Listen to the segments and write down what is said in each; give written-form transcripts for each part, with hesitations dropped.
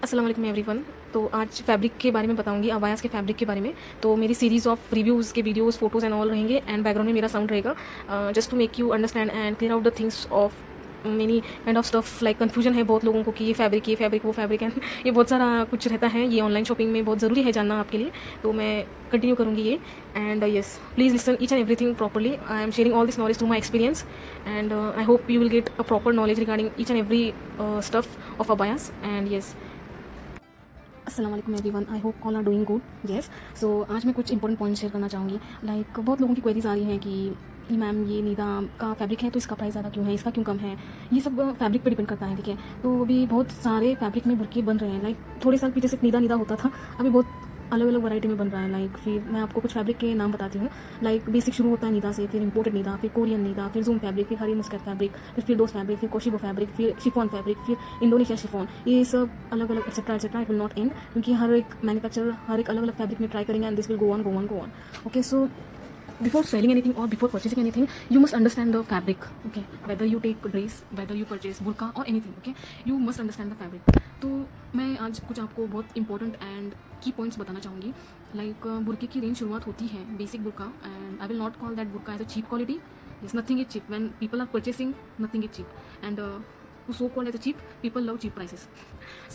अस्सलाम वालेकुम एवरीवन। तो आज फैब्रिक के बारे में बताऊंगी, अबायास के फैब्रिक के बारे में। तो मेरी सीरीज़ ऑफ रिव्यूज़ के वीडियोस, फोटोज़ एंड ऑल रहेंगे एंड बैकग्राउंड में मेरा साउंड रहेगा, just to make you understand and clear out the things of many kind of stuff. Like confusion है बहुत लोगों को कि ये फैब्रिक वो फैब्रिक एंड ये बहुत सारा कुछ रहता है। ये ऑनलाइन शॉपिंग में बहुत ज़रूरी है जानना आपके लिए, तो मैं कंटिन्यू करूँगी ये। And yes, please listen each and everything properly. I am sharing all this knowledge through my experience and I hope you will get a proper knowledge regarding each and every stuff of abayas. And yes, अस्सलाम वालेकुम everyone, I hope all are doing good. Yes, so आज मैं कुछ important point share करना चाहूँगी। Like बहुत लोगों की क्वेरीज आ रही हैं कि मैम ये निदा का फैब्रिक है तो इसका प्राइस ज़्यादा क्यों है, इसका क्यों कम है। ये सब फैब्रिक पे डिपेंड करता है, ठीक है। तो अभी बहुत सारे फैब्रिक में बुरके बन रहे हैं। लाइक थोड़े साल पीछे सिर्फ निदा होता था, अभी बहुत अलग अलग वैरायटी में बन रहा है। लाइक फिर मैं आपको कुछ फैब्रिक के नाम बताती हूँ। लाइक बेसिक शुरू होता है निदा से, फिर इंपोर्टेड निदा, फिर कोरियन निदा, फिर जूम फैब्रिक, फिर हरी मुस्कट फैब्रिक, फिर फिरदोस फैब्रिक, फिर कोशिबो फैब्रिक, फिर शिफॉन फैब्रिक, फिर इंडोनेशिया शिफॉन। ये सब अलग अलग etcetera etcetera, it will not and, क्योंकि हर एक मैन्युफैक्चरर हर एक अलग अलग फैब्रिक में ट्राई करेंगे and this will go on. Okay, so before selling anything or before purchasing anything, you must understand the fabric. Okay, whether you take dress, whether you purchase burqa or anything, okay, you must understand the fabric. तो मैं आज कुछ आपको बहुत important and की points बताना चाहूँगी। Like बुरके की रेंज शुरुआत होती है बेसिक बुरका, and I will not call that बुरका as a cheap quality. Yes, nothing is cheap. When people are purchasing, nothing is cheap. And to so called as a cheap, people love cheap prices.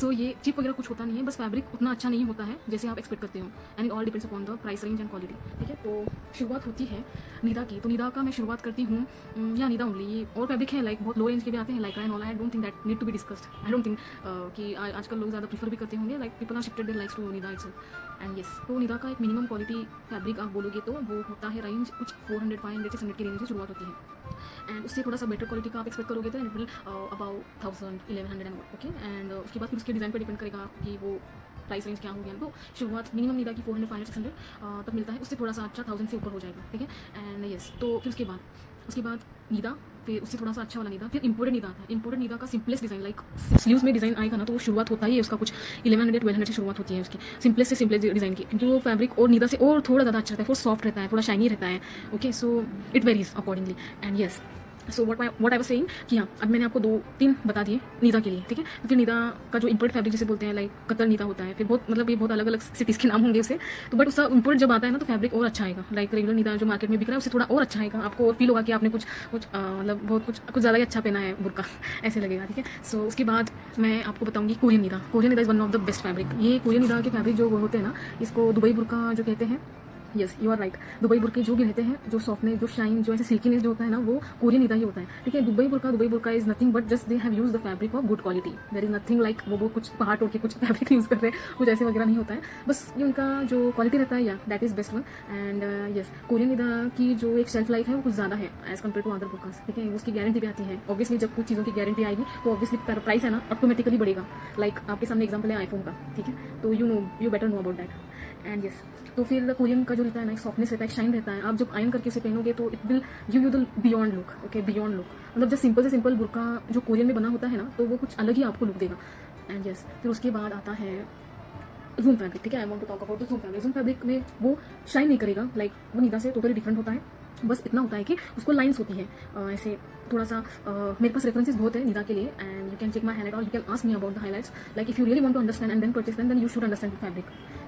So ये cheap वगैरह कुछ होता नहीं है, बस fabric उतना अच्छा नहीं होता है जैसे आप एक्सपेक्ट करते हो, and it all depends upon the price range and quality, ठीक है। तो शुरुआत होती है निदा की। तो निदा का मैं शुरुआत करती हूँ या निदा ओनली। ये और फैब्रिक है लाइक बहुत लो रेंज के भी आते हैं, like and all. I don't think that need to be discussed. I don't think कि आजकल लोग ज़्यादा प्रीफर भी करते होंगे। Like people are shifted there likes to Nida itself. And yes, तो निदा का एक मिनिमम क्वालिटी फैब्रिक आप बोलोगे तो वो होता है रेंज कुछ 400, 500, 600 की रेंज से शुरुआत होती है। एंड उससे थोड़ा सा बेटर क्वालिटी का आप एक्सपेक्ट करोगे तो it will about 1000, 1100 and okay. And उसके बाद फिर उसके डिज़ाइन पर डिपेंड करेगा कि वो प्राइस रेंज क्या हो गया। तो शुरुआत मिनिमम निदा की 400, 500, 600 तक मिलता है। उससे थोड़ा सा अच्छा 1000 से ऊपर हो जाएगा, ठीक है। एंड येस, तो फिर उसके बाद निदा, फिर उससे थोड़ा सा अच्छा वाला निदा, फिर इंपोर्टेड निदा आता है। इंपोर्टेड निदा का सिंपलेस्ट डिज़ाइन, लाइक स्लीव्स में डिज़ाइन आएगा ना, तो वो शुरुआत होता ही है उसका कुछ 1100, 1200 से शुरुआत होती है उसकी सिंपलेस्ट से सिंपलेस्ट डिज़ाइन की, क्योंकि वो फैब्रिक और निदा से और थोड़ा ज़्यादा अच्छा रहता है, वो सॉफ्ट रहता है, थोड़ा शाइनी रहता है। Okay, so it varies accordingly. And yes, so what I was saying कि हाँ, अब मैंने आपको 2-3 बता दिए निदा के लिए, ठीक है। तो फिर निदा का जो इंपोर्ट फैब्रिक जिसे बोलते हैं, लाइक कतर निदा होता है। फिर बहुत मतलब ये बहुत अलग अलग सिटीज़ के नाम होंगे उसे, तो बट उसका इंपोर्ट जब आता है ना तो फैब्रिक और अच्छा आएगा। लाइक रेगुलर निदा जो मार्केट में बिक रहा है उससे थोड़ा और अच्छा आएगा, आपको और फील होगा कि आपने कुछ मतलब बहुत कुछ ज़्यादा ही अच्छा पहना है बुरका ऐसे लगेगा, ठीक है। सो उसके बाद मैं आपको बताऊँगी Korean Nida. Korean Nida is one of the best fabric. ये कोरियन निदा के फैब्रिक जो होते हैं ना, इसको दुबई बुरका जो कहते हैं। Yes, you are right. Dubai बुरके जो भी रहते हैं, जो सॉफ्टनेस, जो शाइन, जो ऐसे सिल्कीनेस जो होता है ना, वो कोरियन निदा ही होता है, ठीक है। दुबई बुरका is nothing but just they have use the fabric of good quality. There is nothing like वो कुछ पहाड़ तोड़ के कुछ फैब्रिक यूज़ कर रहे हैं, कुछ ऐसे वगैरह नहीं होता है। बस ये उनका जो क्वालिटी रहता है, या that is best one. And yes, Korean Nida की जो एक शेल्फ लाइफ है वो कुछ ज़्यादा है एज कम्पेयर टू अदर बुरकास, ठीक है। उसकी गारंटी भी आती है। ऑब्वियसली जब कुछ चीज़ों की गारंटी आएगी तो ऑब्वियसली प्राइस है ना ऑटोमेटिकली बढ़ेगा। लाइक आपके सामने एग्जाम्पल है आईफोन का, ठीक है, तो you better know about that. And yes, तो फिर कोरियन का जो रहता है ना, एक सॉफ्टनेस रहता है, एक शाइन रहता है। आप जब आयन करके उसे पहनोगे तो it will give you the beyond look. Okay, beyond look मतलब जब सिंपल से सिंपल बुरका जो कोरियन में बना होता है ना, तो वो कुछ अलग ही आपको लुक देगा। एंड यस, फिर उसके बाद आता है जूम फैब्रिक, ठीक है। I want to talk about the zoom fabric. Zoom fabric में वो शाइन नहीं करेगा, लाइक वो निदा से टोटली डिफरेंट होता है। बस इतना होता है कि उसको लाइंस होती है ऐसे थोड़ा सा। मेरे पास रेफरेंसेस बहुत है निदा के लिए, and you can check my highlight or you can ask me about the highlights. Like if you really want to understand and then purchase then you should understand the fabric.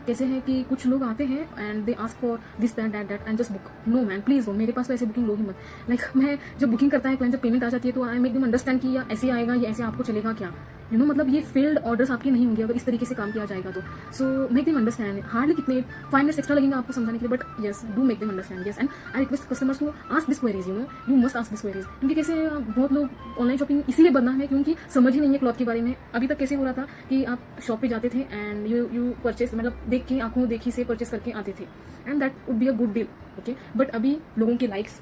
कैसे है कि कुछ लोग आते हैं and they ask for this that and just book. No man, please no, मेरे पास तो ऐसे बुकिंग लो ही मत। लाइक मैं जब बुकिंग करता है क्लाइंट, जब पेमेंट आ जाती है तो आई मेक देम अंडरस्टैंड कि या ऐसे आएगा या ऐसे आपको चलेगा क्या, यू नो। मतलब ये फेल्ड ऑर्डर्स आपके नहीं होंगे अगर इस तरीके से काम किया जाएगा तो। So make them understand. Hardly कितने 5 मिनट्स एक्स्ट्रा लगेंगे आपको समझाने के लिए, but yes, do make them understand. Yes, and I request customers to ask this queries, you know, you must ask this queries. क्योंकि कैसे बहुत लोग ऑनलाइन शॉपिंग इसीलिए बदनाम है क्योंकि समझ ही नहीं है क्लॉथ के बारे में। अभी तक कैसे हो रहा था कि आप शॉप पे जाते थे एंड यू परचेस, मतलब देख के आंखों देखी से परचेस करके आते थे, and that would be a good deal, okay. But अभी लोगों के लाइक्स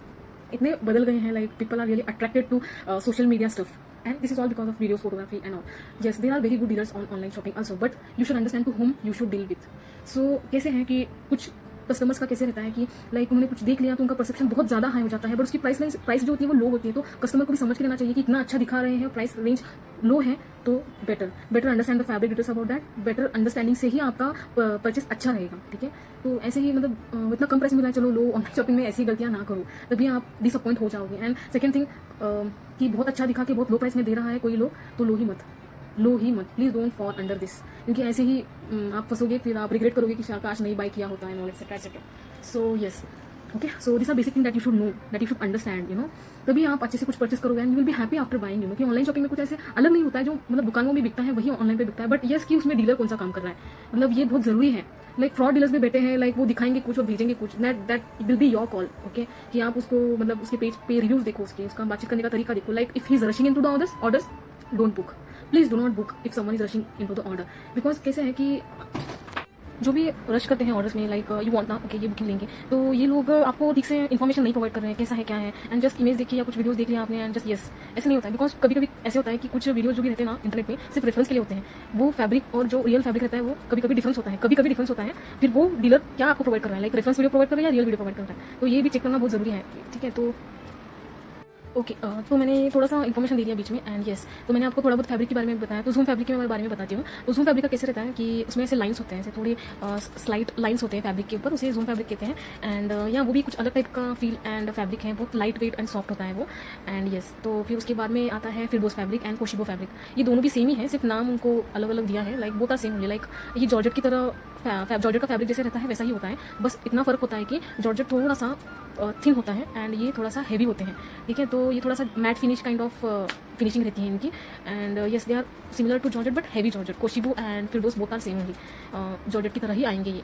इतने बदल गए हैं, like people are really attracted to social media stuff, and this is all because of videos, photography and all. Yes, there are very good dealers on online shopping also, but you should understand to whom you should deal with. So कैसे है कि कुछ customers का कैसे रहता है कि like उन्होंने कुछ देख लिया तो उनका परसेप्शन बहुत ज़्यादा हाई हो जाता है, बट उसकी प्राइस जो होती है वो लो होती है। तो कस्टमर को भी समझ के लेना चाहिए कि इतना अच्छा दिखा रहे हैं, प्राइस रेंज लो है, तो better understand the fabric details about that. Better understanding से ही आपका परचेस अच्छा रहेगा, ठीक है। तो ऐसे ही मतलब इतना कम प्राइस मिला है, चलो लो, ऑनलाइन शॉपिंग में ऐसी गलतियाँ ना करो, तभी आप डिसअपॉइंट हो जाओगे। एंड सेकेंड थिंग कि बहुत अच्छा दिखा के बहुत लो प्राइस में दे रहा है कोई लोग, तो लो ही मत। लो ही मत, please don't fall under this, क्योंकि ऐसे ही आप फंसोगे, फिर आप रिग्रेट करोगे कि काश नहीं बाय किया होता है, etcetera etcetera. So yes, okay, so this are basic thing that you should know, that you should understand, you know. तभी आप अच्छे से कुछ परचेस करोगे and you will be happy after buying, you know. कि ऑनलाइन शॉपिंग में कुछ ऐसे अलग नहीं होता है, जो मतलब दुकानों में बिकता है वही ऑनलाइन पे बिकता है, बट यस कि उसमें डीलर कौन सा काम कर रहा है, मतलब ये बहुत जरूरी है. लाइक फ्रॉड डीलर्स भी बैठे हैं, लाइक वो दिखाएंगे कुछ और भेजेंगे कुछ, that will be your call, okay. कि आप उसको मतलब उसके पेज पे रिव्यूज देखो, उसका बातचीत करने का तरीका देखो. Like if he is rushing into the orders, don't book, please do not book if someone is rushing into the order. Because कैसे है कि जो भी रश करते हैं ऑर्डर्स में, लाइक यू वांट ना, ओके ये बुकिंग लेंगे, तो ये लोग आपको ठीक से इन्फॉर्मेशन नहीं प्रोवाइड कर रहे हैं कैसा है क्या है, एंड जस्ट इमेज देखी या कुछ वीडियोस देख लिया आपने एंड जस्ट यस. ऐसे नहीं होता है, बिकॉज कभी कभी ऐसे होता है कि कुछ वीडियोस जो भी रहते हैं ना इंटरनेट पे सिर्फ रेफरेंस के लिए होते हैं. वो फैब्रिक और जो रियल फैब्रिक रहता है वो कभी कभी डिफरेंस होता है, कभी कभी डिफरेंस होता है. फिर वो डीलर क्या आपको प्रोवाइड कर रहा है, लाइक रेफरेंस वीडियो प्रोवाइड कर रहा है या रियल वीडियो प्रोवाइड कर रहा है, तो ये भी चेक करना बहुत जरूरी है. ठीक है, तो ओके, तो मैंने थोड़ा सा इन्फॉर्मेशन दे दिया बीच में एंड यस. तो मैंने आपको थोड़ा बहुत फैब्रिक के बारे में बताया, तो जूम फैब्रिक के बारे में बताती हूँ. तो जूम फैब्रिक का कैसे रहता है कि उसमें ऐसे लाइंस होते हैं, ऐसे थोड़े स्लाइट लाइंस होते हैं फैब्रिक के ऊपर, उसे जूम फैब्रिक कहते हैं. एंड या वो भी कुछ अलग टाइप का फील एंड फैब्रिक है, बहुत लाइट वेट एंड सॉफ्ट होता है वो. एंड यस, तो फिर उसके बाद में आता है फिरदोस फैब्रिक एंड कोशिबो फैब्रिक. ये दोनों भी सेम ही है, सिर्फ नाम उनको अलग अलग दिया है. Like both are same only, like ये जॉर्जेट की तरह जॉर्जेट का फैब्रिक जैसे रहता है वैसा ही होता है, बस इतना फर्क होता है कि जॉर्जेट थोड़ा सा थिन होता है एंड ये थोड़ा सा हैवी होते हैं. ठीक है, तो ये थोड़ा सा matte finish kind of finishing रहती है इनकी. And yes, they are similar to georgette but heavy georgette. Koshibo and Firdous both are same only, georgette की तरह ही आएंगे ये.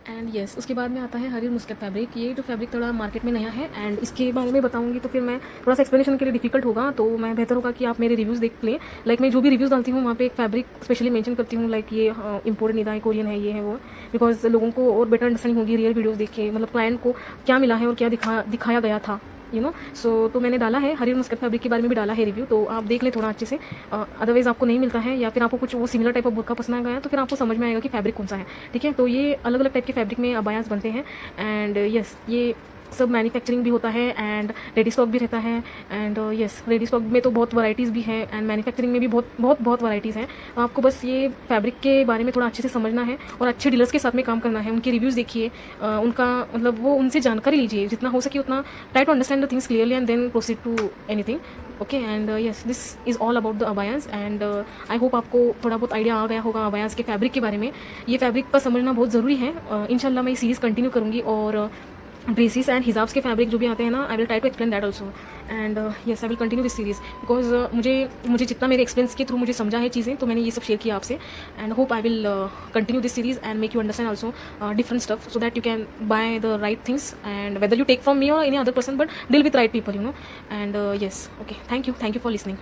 एंड यस, उसके बाद में आता है हरीर मुस्कत फैब्रिक. ये जो फैब्रिक थोड़ा मार्केट में नया है एंड इसके बारे में बताऊंगी तो फिर मैं थोड़ा सा एक्सप्लेनेशन के लिए डिफिकल्ट होगा, तो मैं बेहतर होगा कि आप मेरे रिव्यूज़ देख लें. लाइक मैं जो भी रिव्यूज़ डालती हूँ वहाँ पे एक फैब्रिक स्पेशली मेंशन करती हूँ, लाइक ये इंपोर्टेड नहीं था, कोरियन है, ये है वो, बिकॉज लोगों को और बेटर अंडरस्टैंडिंग होगी रियल वीडियोज़ देख के, मतलब क्लाइंट को क्या मिला है और क्या दिखाया गया था, यू नो. सो तो मैंने डाला है हरीर मुस्कत फैब्रिक के बारे में भी डाला है रिव्यू, तो आप देख लें थोड़ा अच्छे से. अदरवाइज आपको नहीं मिलता है या फिर आपको कुछ वो सिमिलर टाइप ऑफ बुर्का पसंद आ गया तो फिर आपको समझ में आएगा कि फैब्रिक कौन सा है. ठीक है, तो ये अलग अलग टाइप के फैब्रिक में अबायास बनते हैं. एंड यस, ये सब मैन्युफैक्चरिंग भी होता है एंड रेडी स्टॉक भी रहता है. एंड यस, रेडी स्टॉक में तो बहुत वैराइटीज़ भी हैं एंड मैन्युफैक्चरिंग में भी बहुत वैराइटीज़ हैं. आपको बस ये फैब्रिक के बारे में थोड़ा अच्छे से समझना है और अच्छे डीलर्स के साथ में काम करना है. उनके रिव्यूज़ देखिए, उनका मतलब वो उनसे जानकारी लीजिए जितना हो सके उतना. Try to understand the things clearly and then proceed to anything. Okay, and yes, this is all about the abayas. And I hope आपको थोड़ा बहुत आइडिया आ गया होगा अबायास के फैब्रिक के बारे में. ये फैब्रिक का समझना बहुत ज़रूरी है. इंशाल्लाह मैं ये सीरीज़ कंटिन्यू करूँगी और ड्रेसेस एंड हिजाब्स के फैब्रिक जो भी आते हैं ना, I will try to explain that also. And yes, I will continue this series because मुझे जितना मेरे एक्सपीरियंस के थ्रू मुझे समझा है चीज़ें, तो मैंने ये सब शेयर किया आपसे. And hope I will continue this series and make you understand also different stuff so that you can buy the right things and whether you take from me or any other person, but deal with right people, you know. And yes, okay, thank you for listening.